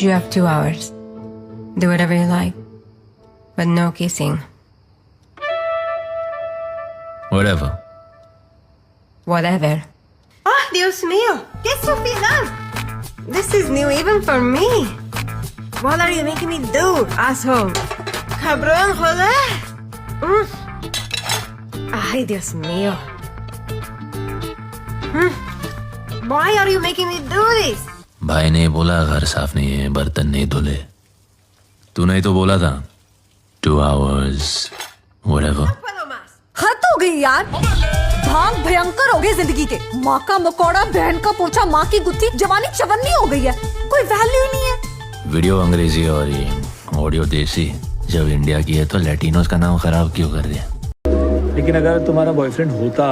You have 2 hours. Do whatever you like, but no kissing. Whatever. Whatever. Oh, Dios mío! ¿Qué es su final? This is new even for me. What are you making me do, asshole? Cabrón, joder! Ay, Dios mío. Why are you making me do this? भाई ने बोला घर साफ नहीं है, बर्तन नहीं धुले। तूने तो बोला था 2 hours, whatever. हद हो गई यार। भांग भयंकर हो गए जिंदगी के। माँ का मकोड़ा, बहन का पोछा, माँ की गुत्थी, जवानी चवन्नी हो गई है। कोई वैल्यू ही नहीं है। वीडियो अंग्रेजी और ये ऑडियो देसी। जब इंडिया की है तो लैटिनोस का नाम खराब क्यों कर दिया? लेकिन अगर तुम्हारा बॉयफ्रेंड होता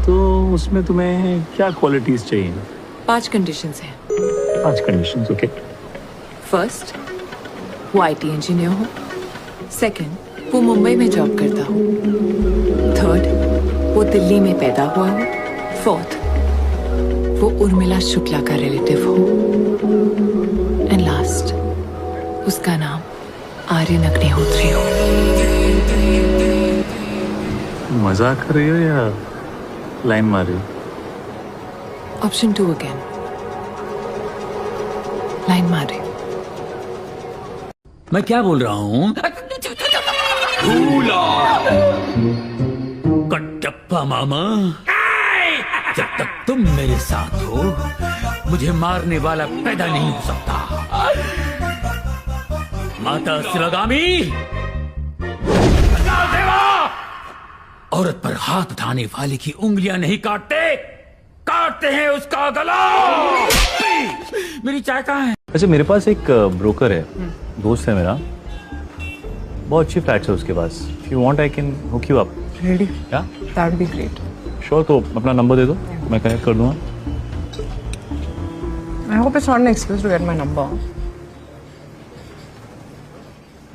तो उसमें तुम्हें क्या क्वालिटीज चाहिए? 5 कंडीशंस हैं। 5 कंडीशंस, ओके। फर्स्ट, वो IT इंजीनियर हो। सेकंड, वो मुंबई में जॉब करता हो। थर्ड, वो दिल्ली में पैदा हुआ हो। फोर्थ, वो उर्मिला शुक्ला का रिलेटिव हो। एंड लास्ट, उसका नाम आर्यन अग्निहोत्री हो। मजाक कर रही हो या लाइन मार रही हो? Option 2 again. लाइन मारे। मैं क्या बोल रहा हूँ? कटप्पा मामा, जब तक तुम मेरे साथ हो मुझे मारने वाला पैदा नहीं हो सकता। माता शिवगामी, औरत पर हाथ उठाने वाले की उंगलियां नहीं काटते हैं उसका गला। मेरी चाय कहाँ है? अच्छा, मेरे पास एक ब्रोकर है, दोस्त है मेरा, बहुत अच्छी फ्लैट्स है उसके पास। If you want I can hook you up. Ready? Yeah that would be great. Sure, तो अपना नंबर दे दो, मैं कनेक्ट कर दूंगा। I hope it's not an excuse to get my number.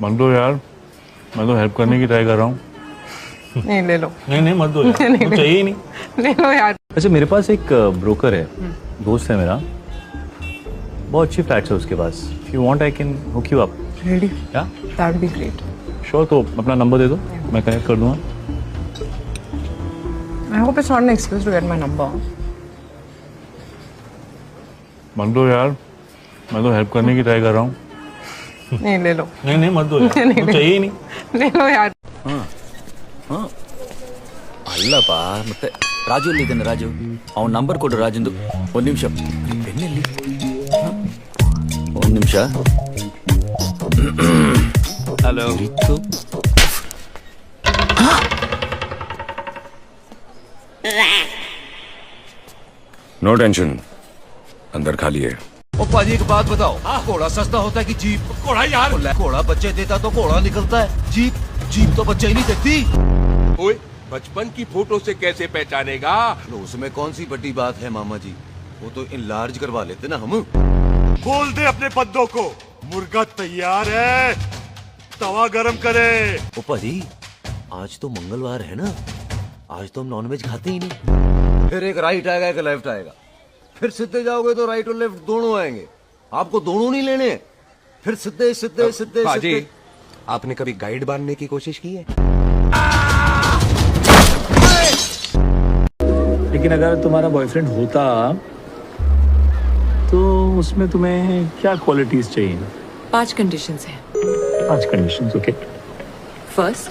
मत दो यार, मैं तो हेल्प करने की ट्राई कर रहा हूँ। नहीं, ले लो। नहीं मत दो यार, मुझे चाहिए ही नहीं। ले लो यार। अच्छा, मेरे पास एक ब्रोकर है, दोस्त है मेरा, बहुत अच्छी फ्लैट्स है उसके पास। If you want I can hook you up. Ready? Yeah that would be great. Sure, तो अपना नंबर दे दो, मैं कनेक्ट कर दूंगा। I hope it's not an excuse to get my number. मत दो यार, मैं तो हेल्प करने की ट्राई कर रहा हूँ। नहीं, ले लो। नहीं मत दो यार, मुझे चाहिए ही नहीं। ले लो यार। ಅಲ್ಲಪ್ಪ ಮತ್ತೆ ರಾಜು ಇಲ್ಲಿದ್ದಾನೆ. ರಾಜು, ಅವನ ನಂಬರ್ ಕೊಡು ರಾಜಂದು. ಒಂದು ನಿಮಿಷ, ಪೆನ್ನಲ್ಲಿ ಒಂದು ನಿಮಿಷ. ಹಲೋ. नो टेंशन, अंदर खाली है। ओ पाजी, एक बात बताओ, घोड़ा सस्ता होता है कि जीप? घोड़ा यार, घोड़ा बच्चे देता तो घोड़ा निकलता है, जीप तो बच्चे ही नहीं देती। ओए, बचपन की फोटो से कैसे पहचानेगा? उसमें कौन सी बड़ी बात है मामा जी, वो तो इनलार्ज करवा लेते ना हम। खोल दे अपने पद्दों को, मुर्गा तैयार है, तवा गरम करे। ओ पाजी, आज तो मंगलवार है ना, आज तो हम नॉनवेज खाते ही नहीं। फिर एक राइट आएगा, एक लेफ्ट आएगा, फिर सीधे जाओगे तो राइट और लेफ्ट दोनों आएंगे। आपको दोनों नहीं लेने, फिर सीधे सीधे सीधे पाजी, सीधे। आपने कभी गाइड बनने की कोशिश की है? लेकिन अगर तुम्हारा बॉयफ्रेंड होता तो उसमें तुम्हें क्या क्वालिटीज चाहिए? 5 कंडीशंस हैं। 5 कंडीशंस, ओके। फर्स्ट,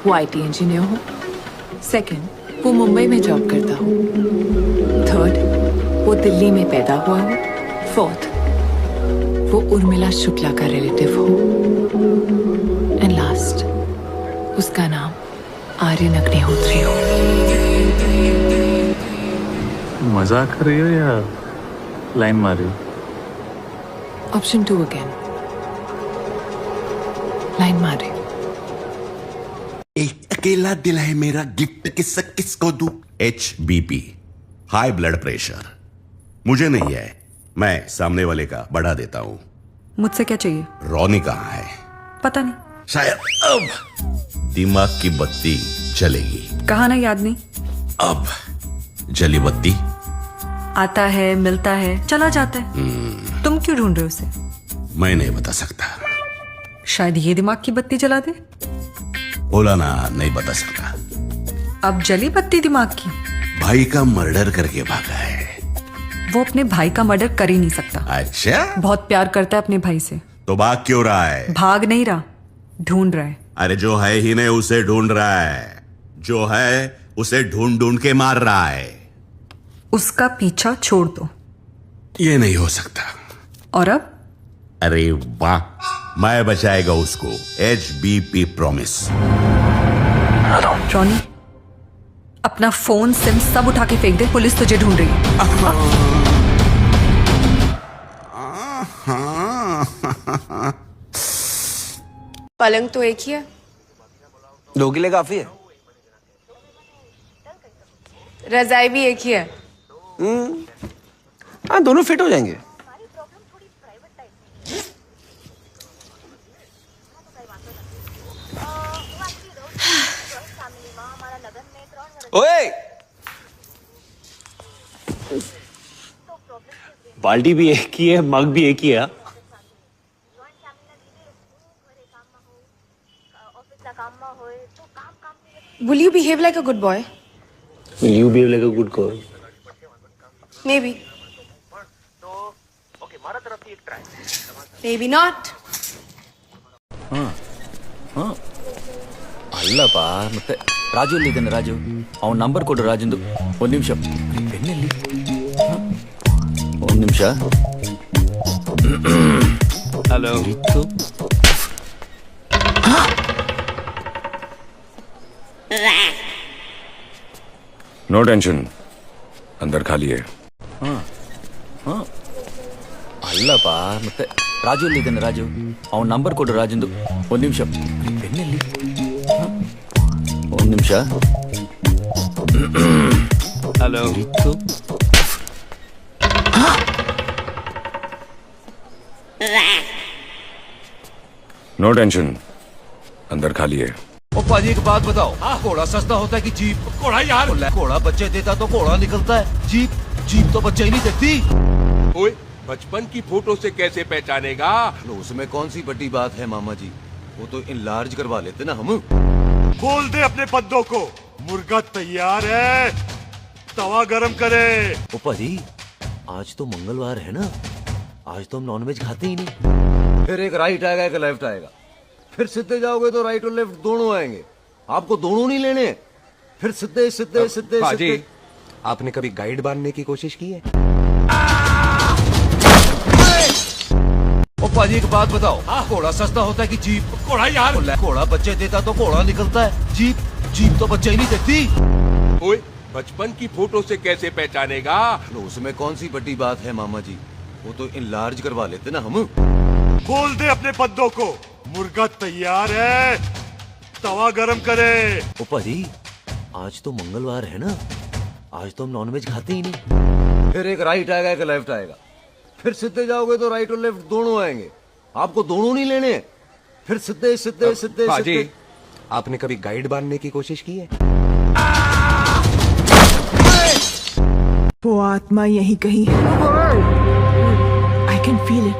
वो IT इंजीनियर हो। सेकंड, वो मुंबई में जॉब करता हो। थर्ड, वो दिल्ली में पैदा हुआ हो। फोर्थ, वो उर्मिला शुक्ला का रिलेटिव हो। एंड लास्ट, उसका नाम आर्यन अग्निहोत्री हो। मजाक कर रही हो या लाइन मार रही हो? Option 2 again. लाइन मारे। एक अकेला दिल है मेरा, गिफ्ट किसको दूं? HBP, high blood pressure. मुझे नहीं है, मैं सामने वाले का बढ़ा देता हूँ। मुझसे क्या चाहिए? रोनी कहाँ है? पता नहीं, शायद अब दिमाग की बत्ती जलेगी। कहा ना, याद नहीं। अब जली बत्ती आता है, मिलता है, चला जाता है। तुम क्यों ढूंढ रहे हो उसे? मैं नहीं बता सकता। शायद ये दिमाग की बत्ती जला दे। बोला ना, नहीं बता सकता। अब जली बत्ती दिमाग की। भाई का मर्डर करके भागा है। वो अपने भाई का मर्डर कर ही नहीं सकता। अच्छा, बहुत प्यार करता है अपने भाई से। तो भाग क्यों रहा है? भाग नहीं रहा, ढूंढ रहा है। अरे जो है ही नहीं उसे ढूंढ रहा है, जो है उसे ढूंढ ढूंढ के मार रहा है। उसका पीछा छोड़ दो। ये नहीं हो सकता। और अब? अरे वाह, मैं बचाएगा उसको। HBP promise. रॉनी, अपना फोन, सिम सब उठा के फेंक दे, पुलिस तुझे ढूंढ रही है। पलंग तो एक ही है, 2 किले काफी है। रजाई भी एक ही है। हाँ, दोनों फिट हो जाएंगे। ओए, बाल्टी भी एक ही है, मग भी एक ही है। Will you behave like a good boy? Will you behave like a good girl? Maybe. Maybe not. ಅಲ್ಲಪ್ಪ ಮತ್ತೆ ರಾಜು ಎಲ್ಲಿದ್ದಾನೆ? ರಾಜು, ಅವನ ನಂಬರ್ ಕೊಡು ರಾಜಂದು. ಒಂದು ನಿಮಿಷ, ಪೆನ್ನಲ್ಲಿ ಒಂದು ನಿಮಿಷ. हेलो। नो टेंशन, अंदर खाली है। ಅಲ್ಲಪ್ಪ ಮತ್ತೆ ರಾಜು ಎಲ್ಲಿದ್ದಾನೆ? ರಾಜು, ಅವನ ನಂಬರ್ ಕೊಡು ರಾಜಂದು. ಒಂದು ನಿಮಿಷ, ಪೆನ್ನಲ್ಲಿ ಒಂದು ನಿಮಿಷ. हेलो। नो टेंशन, अंदर खाली है। ओ पाजी, एक बात बताओ, घोड़ा सस्ता होता है कि जीप? घोड़ा यार, घोड़ा बच्चे देता तो घोड़ा निकलता है, जीप तो बच्चे ही नहीं देती। ओए, बचपन की फोटो से कैसे पहचानेगा? लो, उसमें कौन सी बड़ी बात है मामा जी, वो तो इनलार्ज करवा लेते ना हम। बोल दे अपने बंदों को, मुर्गा तैयार है, तवा गरम करे। ओ पाजी, आज तो मंगलवार है ना, आज तो हम नॉनवेज खाते ही नहीं। फिर एक राइट आएगा, एक लेफ्ट आएगा, फिर सीधे जाओगे तो राइट और लेफ्ट दोनों आएंगे। आपको दोनों नहीं लेने, फिर सीधे सीधे सीधे पाजी, सीधे। आपने कभी गाइड बांधने की कोशिश की है? ओ पाजी, एक बात बताओ, घोड़ा सस्ता होता है कि जीप? घोड़ा यार, घोड़ा बच्चे देता तो घोड़ा निकलता है, जीप तो बच्चे ही नहीं देती। ओए, बचपन की फोटो से कैसे पहचानेगा? लो, उसमें कौन सी बड़ी बात है मामा जी, वो तो इनलार्ज करवा लेते ना हम। बोल दे अपने बंदों को, मुर्गा तैयार है, तवा गरम करे। ओ पाजी, आज तो मंगलवार है ना, आज तो हम नॉनवेज खाते ही नहीं। फिर एक राइट आएगा, एक लेफ्ट आएगा, फिर सीधे जाओगे तो राइट और लेफ्ट दोनों आएंगे। आपको दोनों नहीं लेने, फिर सीधे सीधे सीधे पाजी, सीधे। आपने कभी गाइड बांधने की कोशिश की है? वो आत्मा यही कहीं है। I can feel it.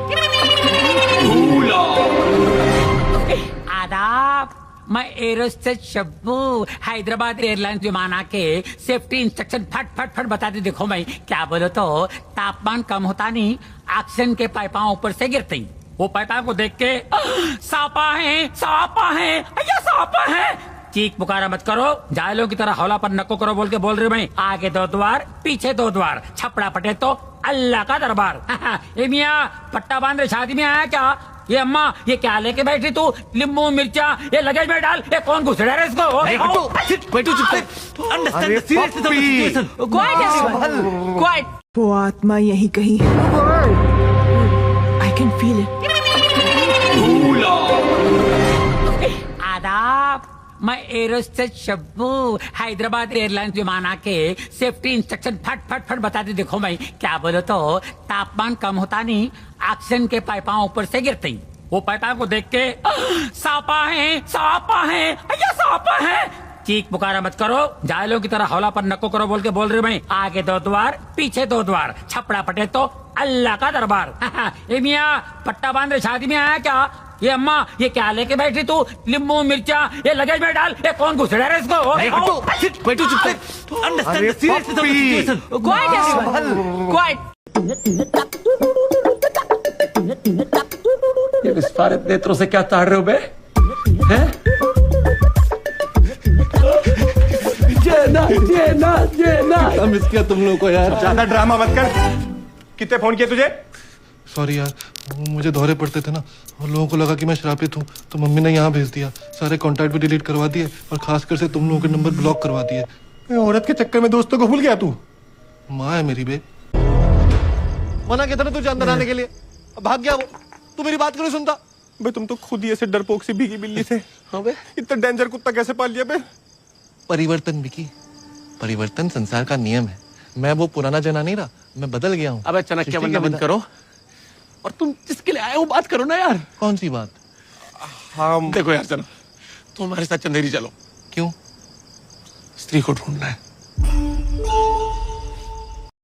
आदाब, मैं एरोस्टेट शब्बू, हैदराबाद एयरलाइंस विमाना के सेफ्टी इंस्ट्रक्शन फट फट फट बताते देखो। मैं क्या बोलो तो, तापमान कम होता नहीं, ऑक्सीजन के पाइपा ऊपर से गिरते ही, वो पाइपा को देख के सांपा है, सांपा है, या सांपा है, चीख पुकारा मत करो, जायलों की तरह हौला पर नको करो बोल के बोल रही मैं। आगे 2 द्वार, पीछे 2 द्वार, छपड़ा पटे तो अल्लाह का दरबार। ए मियाँ, पट्टा बांध रहे, शादी में आया क्या? ये अम्मा, ये क्या लेके बैठी तू? नींबू मिर्चा ये लगेज में डाल। ये कौन घुस रहा है इसको? बैठो क्वाइट। वो आत्मा यही कहीं है। I can feel it. आदाब, मैं एरोस्टेट शब्बू, हैदराबाद एयरलाइंस विमाना के सेफ्टी इंस्ट्रक्शन फट फट फट बताते देखो। मैं क्या बोलो तो, तापमान कम होता नहीं, ऑक्सीजन के पाइपा ऊपर से गिरते ही, वो पाइपा को देख के सांपा है, सांपा है, या सांपा है, चीख पुकारा मत करो, जायलों की तरह हौला पर नको करो बोल के बोल रही मैं। आगे 2 द्वार पीछे 2 द्वार, छपड़ा पटे तो अल्लाह का दरबार। ए मियाँ पट्टा बांध रहे, शादी में आया क्या? ये अम्मा ये क्या लेके बैठी तू? नींबू मिर्चा ये लगेज में डाल। ये कौन घुस रहा है इसको? बैठो चुप से। Understand the seriousness of the situation. Quite ये विस्फारित नेत्रों से क्या ताड़ रहे हो बे? हैं? जेना मिस किया तुम लोगों को यार। ज्यादा ड्रामा मत कर। कितने फोन किए तुझे? सॉरी यार, मुझे दौरे पड़ते थे ना, और लोगों को लगा कि मैं श्रापित हूँ, तो मम्मी ने यहाँ भेज दिया। सारे कॉन्टैक्ट भी डिलीट करवा दिए और खासकर से तुम लोगों के नंबर ब्लॉक करवा दिए। औरत के चक्कर में दोस्तों को भूल गया तू? माँ है मेरी बे। मना किया था ना तुझे अंदर आने के लिए, अब भाग गया वो। तू मेरी बात क्यों सुनता? बे तुम तो खुद ही ऐसे डरपोक सी भीगी बिल्ली थे। हाँ बे, इतना डेंजर कुत्ता कैसे पाल लिया बे? परिवर्तन विकी, परिवर्तन संसार का नियम है। मैं वो पुराना जना नहीं रहा, मैं बदल गया हूँ। अबे चाणक्य बनना बंद करो और तुम जिसके लिए आए हो बात करो ना यार। कौन सी बात? हाँ देखो यार चलो, तुम हमारे साथ चंदेरी चलो। क्यों? स्त्री को ढूंढना है।